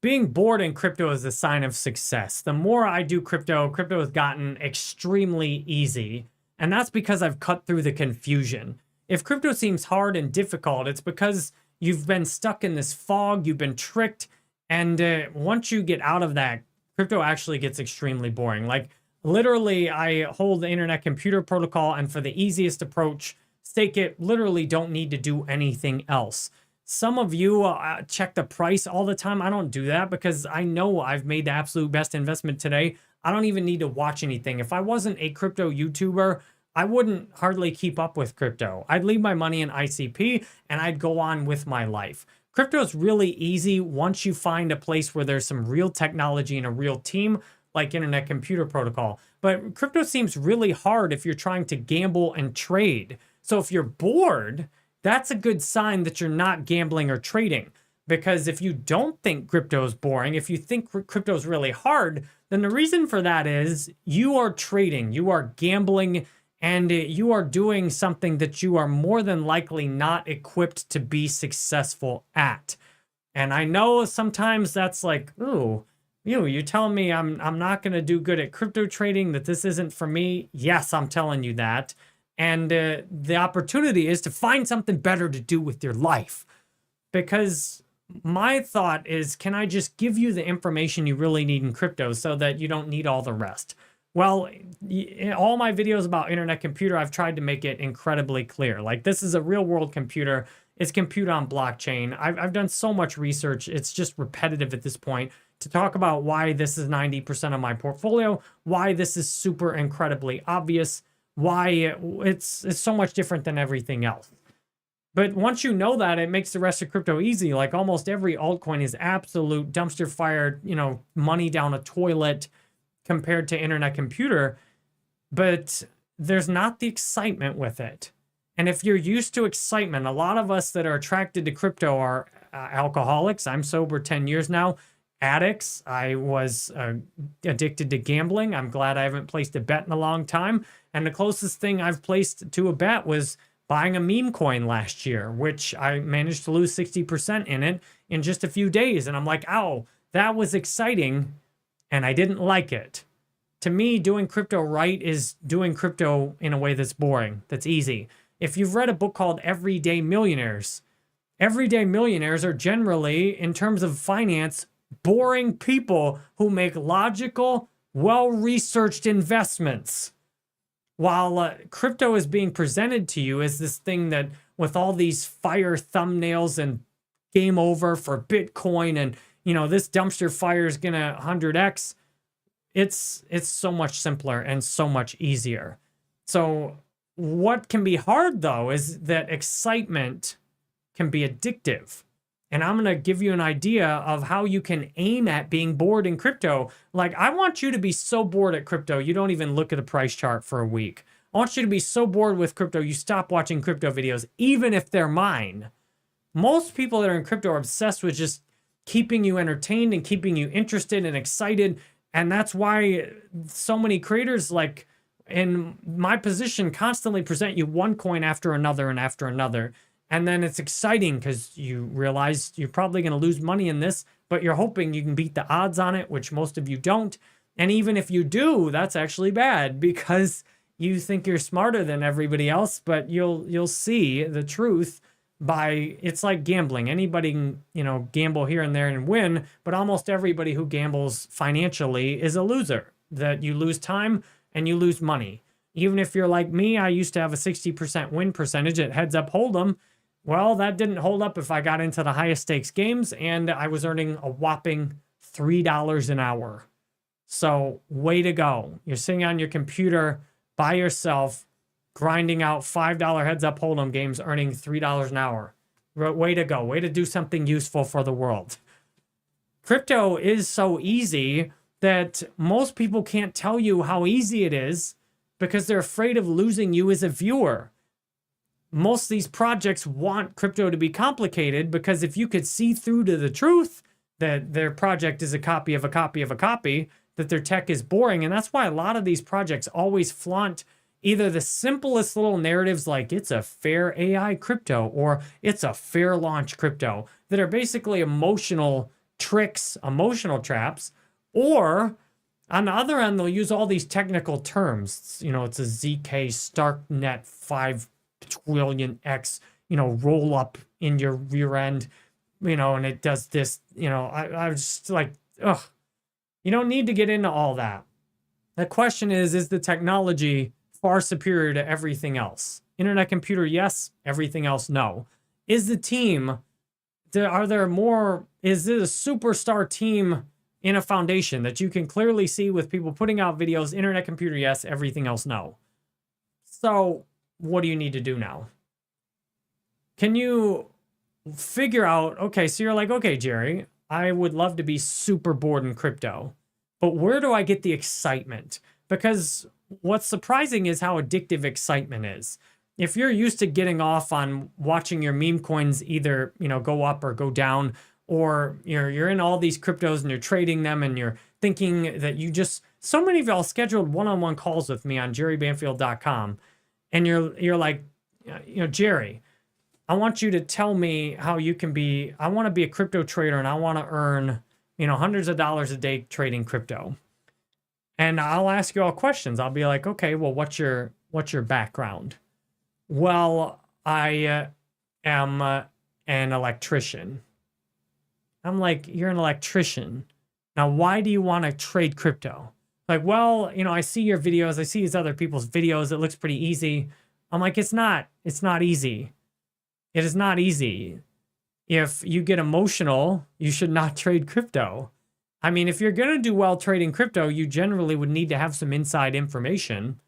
being bored in crypto is a sign of success. The more I do crypto, crypto has gotten extremely easy. And that's because I've cut through the confusion. If crypto seems hard and difficult, it's because you've been stuck in this fog, you've been tricked. And once you get out of that, crypto actually gets extremely boring. Like literally, I hold the internet computer protocol, and for the easiest approach, stake it, literally don't need to do anything else. Some of you check the price all the time. I don't do that because I know I've made the absolute best investment today. I don't even need to watch anything. If I wasn't a crypto YouTuber, I wouldn't hardly keep up with crypto. I'd leave my money in ICP and I'd go on with my life. Crypto is really easy once you find a place where there's some real technology and a real team like internet computer protocol. But crypto seems really hard if you're trying to gamble and trade. So if you're bored, that's a good sign that you're not gambling or trading. Because if you don't think crypto is boring, if you think crypto is really hard, then the reason for that is you are trading, you are gambling, and you are doing something that you are more than likely not equipped to be successful at. And I know sometimes that's like, ooh, you're telling me I'm not going to do good at crypto trading, that this isn't for me. Yes, I'm telling you that. And the opportunity is to find something better to do with your life. Because my thought is, can I just give you the information you really need in crypto so that you don't need all the rest? Well, in all my videos about internet computer, I've tried to make it incredibly clear. Like, this is a real world computer. It's compute on blockchain. I've done so much research. It's just repetitive at this point to talk about why this is 90% of my portfolio, why this is super incredibly obvious, why it's so much different than everything else. But once you know that, it makes the rest of crypto easy. Like almost every altcoin is absolute dumpster fire, money down a toilet compared to internet computer, but there's not the excitement with it. And if you're used to excitement, a lot of us that are attracted to crypto are alcoholics. I'm sober 10 years now. Addicts. I was addicted to gambling. I'm glad I haven't placed a bet in a long time. And the closest thing I've placed to a bet was buying a meme coin last year, which I managed to lose 60% in it in just a few days. And I'm like, ow, that was exciting. And I didn't like it. To me, doing crypto right is doing crypto in a way that's boring, that's easy. If you've read a book called Everyday Millionaires are generally, in terms of finance, boring people who make logical, well-researched investments. While crypto is being presented to you as this thing that with all these fire thumbnails and game over for Bitcoin and this dumpster fire is gonna 100x, it's so much simpler and so much easier. So what can be hard though is that excitement can be addictive. And I'm gonna give you an idea of how you can aim at being bored in crypto. Like, I want you to be so bored at crypto, you don't even look at a price chart for a week. I want you to be so bored with crypto, you stop watching crypto videos, even if they're mine. Most people that are in crypto are obsessed with just keeping you entertained and keeping you interested and excited. And that's why so many creators, like in my position, constantly present you one coin after another and after another. And then it's exciting because you realize you're probably going to lose money in this, but you're hoping you can beat the odds on it, which most of you don't. And even if you do, that's actually bad because you think you're smarter than everybody else, but you'll see the truth by, it's like gambling. Anybody can, gamble here and there and win, but almost everybody who gambles financially is a loser. That you lose time and you lose money. Even if you're like me, I used to have a 60% win percentage at Heads Up Hold'em. Well, that didn't hold up if I got into the highest stakes games, and I was earning a whopping $3 an hour. So way to go. You're sitting on your computer by yourself, grinding out $5 Heads Up Hold'em games, earning $3 an hour. Way to go. Way to do something useful for the world. Crypto is so easy that most people can't tell you how easy it is because they're afraid of losing you as a viewer. Most of these projects want crypto to be complicated because if you could see through to the truth that their project is a copy of a copy of a copy, that their tech is boring. And that's why a lot of these projects always flaunt either the simplest little narratives like it's a fair AI crypto or it's a fair launch crypto that are basically emotional tricks, emotional traps, or on the other end, they'll use all these technical terms. You know, it's a ZK StarkNet 5 trillion X, you know, roll up in your rear end, you know, and it does this, you know, I was just like, ugh, you don't need to get into all that. The question is the technology far superior to everything else? Internet computer, yes. Everything else, no. Is the team, are there more, is it a superstar team in a foundation that you can clearly see with people putting out videos? Internet computer, yes. Everything else, no. So what do you need to do now? Can you figure out, okay, so you're like, okay, Jerry, I would love to be super bored in crypto, but where do I get the excitement? Because what's surprising is how addictive excitement is. If you're used to getting off on watching your meme coins either, you know, go up or go down, or you're in all these cryptos and you're trading them and you're thinking that you just, so many of y'all scheduled one-on-one calls with me on jerrybanfield.com, and you're like, you know, Jerry, I want you to tell me how you can be, I want to be a crypto trader and I want to earn, you know, hundreds of dollars a day trading crypto. And I'll ask you all questions. I'll be like, okay, well, what's your background? Well, I am an electrician. I'm like, you're an electrician. Now, why do you want to trade crypto? Like, well, you know, I see your videos. I see these other people's videos. It looks pretty easy. I'm like, it's not easy. It is not easy. If you get emotional, you should not trade crypto. I mean, if you're going to do well trading crypto, you generally would need to have some inside information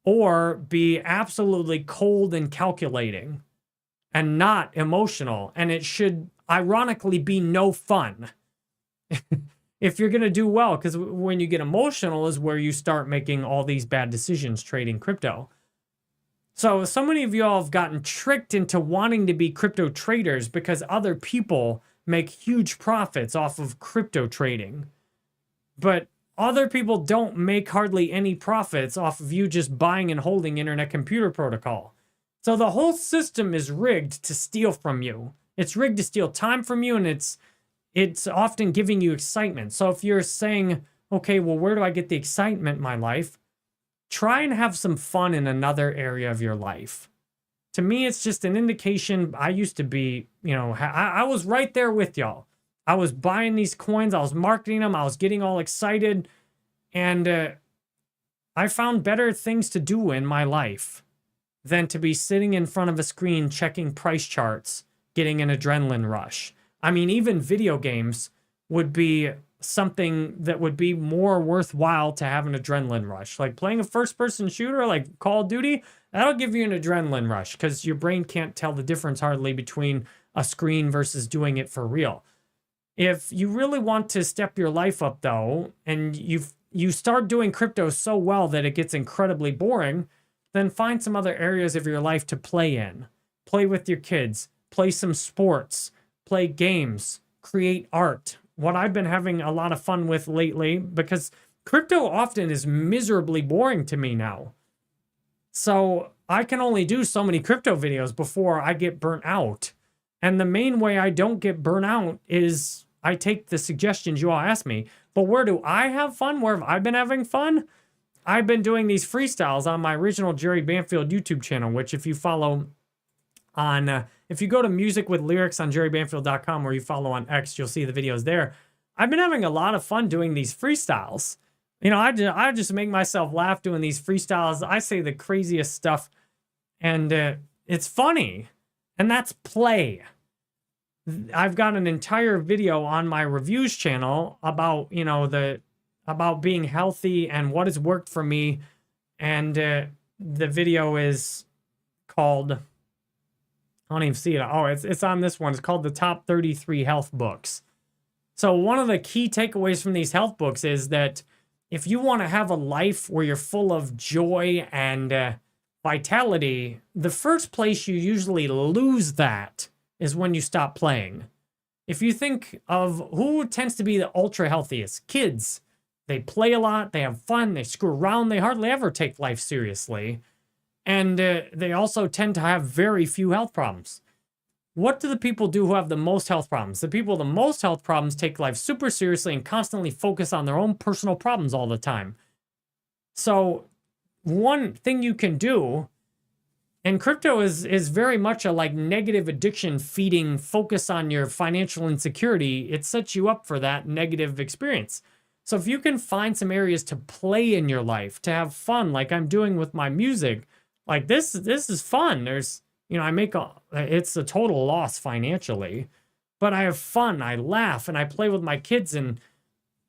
or be absolutely cold and calculating and not emotional. And it should ironically be no fun if you're going to do well, because when you get emotional is where you start making all these bad decisions trading crypto. So many of y'all have gotten tricked into wanting to be crypto traders because other people make huge profits off of crypto trading. But other people don't make hardly any profits off of you just buying and holding internet computer protocol. So the whole system is rigged to steal from you. It's rigged to steal time from you, and it's often giving you excitement. So if you're saying, okay, well, where do I get the excitement in my life? Try and have some fun in another area of your life. To me, it's just an indication. I used to be, you know, I was right there with y'all. I was buying these coins. I was marketing them. I was getting all excited. And I found better things to do in my life than to be sitting in front of a screen checking price charts, getting an adrenaline rush. I mean, even video games would be something that would be more worthwhile to have an adrenaline rush. Like playing a first-person shooter like Call of Duty, that'll give you an adrenaline rush because your brain can't tell the difference hardly between a screen versus doing it for real. If you really want to step your life up, though, and you start doing crypto so well that it gets incredibly boring, then find some other areas of your life to play in. Play with your kids, play some sports, play games, create art. What I've been having a lot of fun with lately, because crypto often is miserably boring to me now. So I can only do so many crypto videos before I get burnt out. And the main way I don't get burnt out is I take the suggestions you all ask me. But where do I have fun? Where have I been having fun? I've been doing these freestyles on my original Jerry Banfield YouTube channel, which if you follow on, if you go to Music with Lyrics on jerrybanfield.com, or you follow on X, you'll see the videos there. I've been having a lot of fun doing these freestyles. You know, I just make myself laugh doing these freestyles. I say the craziest stuff, and it's funny, and that's play. I've got an entire video on my reviews channel about, you know, about being healthy and what has worked for me, and the video is called, I don't even see it. Oh, it's on this one. It's called the Top 33 Health Books. So one of the key takeaways from these health books is that if you want to have a life where you're full of joy and vitality, the first place you usually lose that is when you stop playing. If you think of who tends to be the ultra healthiest, kids. They play a lot, they have fun, they screw around, they hardly ever take life seriously. And they also tend to have very few health problems. what do the people do who have the most health problems? The people with the most health problems take life super seriously and constantly focus on their own personal problems all the time. So one thing you can do, and crypto is very much a like negative addiction feeding focus on your financial insecurity. It sets you up for that negative experience. So if you can find some areas to play in your life, to have fun, like I'm doing with my music, like this is fun. There's, you know, it's a total loss financially, but I have fun. I laugh and I play with my kids and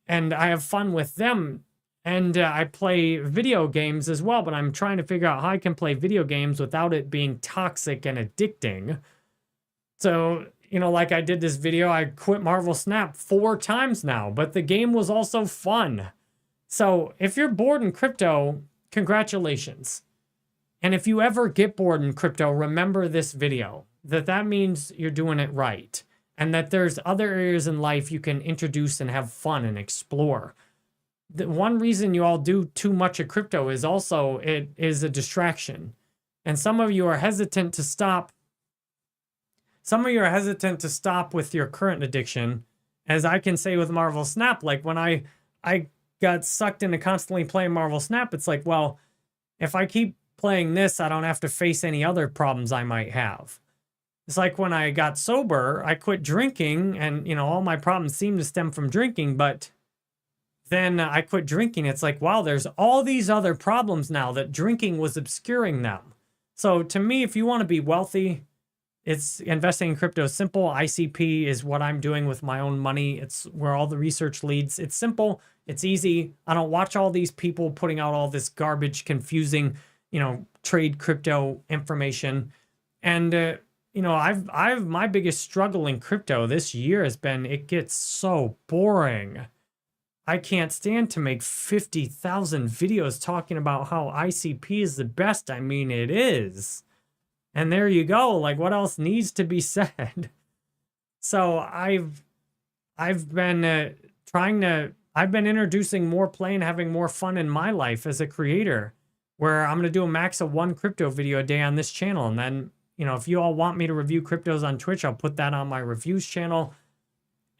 I have fun with them. And I play video games as well, but I'm trying to figure out how I can play video games without it being toxic and addicting. So, you know, like I did this video, I quit Marvel Snap 4 times now, but the game was also fun. So if you're bored in crypto, congratulations. And if you ever get bored in crypto, remember this video, that means you're doing it right. And that there's other areas in life you can introduce and have fun and explore. The one reason you all do too much of crypto is also it is a distraction. And some of you are hesitant to stop. Some of you are hesitant to stop with your current addiction. As I can say with Marvel Snap, like when I got sucked into constantly playing Marvel Snap, it's like, well, if I keep playing this, I don't have to face any other problems I might have. It's like when I got sober, I quit drinking and, you know, all my problems seem to stem from drinking, but then I quit drinking. It's like, wow, there's all these other problems now that drinking was obscuring them. So to me, if you want to be wealthy, it's investing in crypto is simple. ICP is what I'm doing with my own money. It's where all the research leads. It's simple. It's easy. I don't watch all these people putting out all this garbage, confusing, you know, trade crypto information. And, you know, I've my biggest struggle in crypto this year has been it gets so boring. I can't stand to make 50,000 videos talking about how ICP is the best. I mean, it is. And there you go. Like, what else needs to be said? So I've been I've been introducing more play and having more fun in my life as a creator, where I'm going to do a max of 1 crypto video a day on this channel. And then, you know, if you all want me to review cryptos on Twitch, I'll put that on my reviews channel.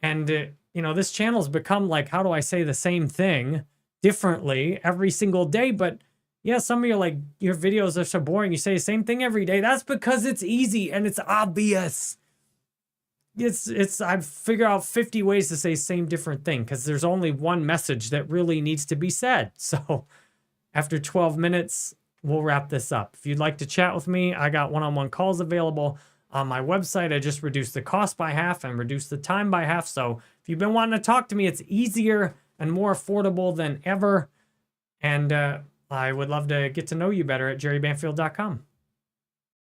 And, you know, this channel's become like, how do I say the same thing differently every single day? But yeah, some of you like, your videos are so boring. You say the same thing every day. That's because it's easy and it's obvious. I've figured out 50 ways to say same different thing because there's only one message that really needs to be said. So after 12 minutes, we'll wrap this up. If you'd like to chat with me, I got one-on-one calls available. On my website, I just reduced the cost by half and reduced the time by half. So if you've been wanting to talk to me, it's easier and more affordable than ever. And I would love to get to know you better at jerrybanfield.com.